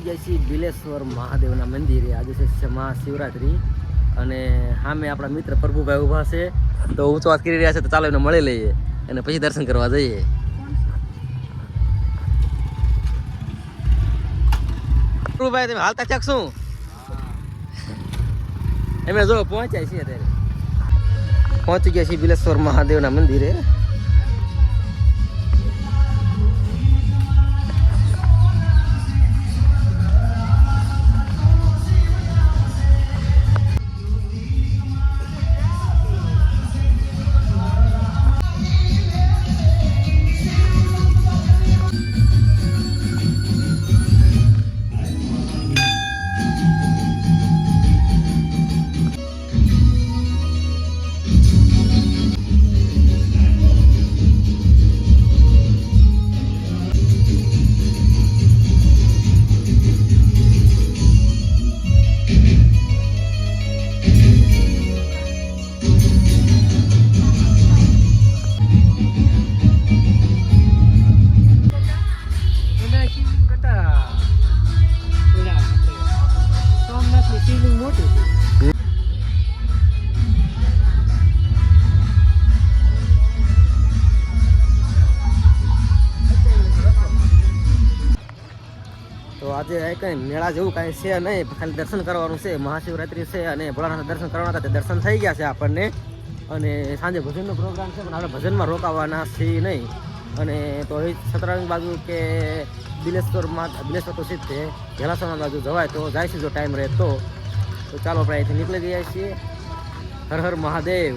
પહોંચી ગયા છીએ બિલેશ્વર મહાદેવના મંદિરે. આજે છે મહાશિવરાત્રી અને સામે આપણા મિત્ર પ્રભુભાઈ ઊભા છે, તો ઊંચો વાત કરી રહ્યા છે, તો ચાલો એને મળી લઈએ અને પછી દર્શન કરવા જઈએ. પ્રભુભાઈ તમે હાલતા ચાક શું એમે જો પહોંચ્યા છીએ, અત્યારે પહોંચી ગયા છીએ બિલેશ્વર મહાદેવના મંદિરે. તો આજે કંઈ મેળા જેવું કાંઈ છે નહીં, ખાલી દર્શન કરવાનું છે. મહાશિવરાત્રી છે અને ભોળાનાથ દર્શન કરવાના હતા, તે દર્શન થઈ ગયા છે આપણને. અને સાંજે ભજનનો પ્રોગ્રામ છે, પણ આપણે ભજનમાં રોકાવાના છીએ નહીં. અને તો એ સતરાંગ બાજુ કે બિલેશ્વર તો સીધ છે, ઘેલાસણા બાજુ જવાય તો જાય છે જો ટાઈમ રહે તો. ચાલો આપણે અહીંથી નીકળી ગયા છીએ. હર હર મહાદેવ.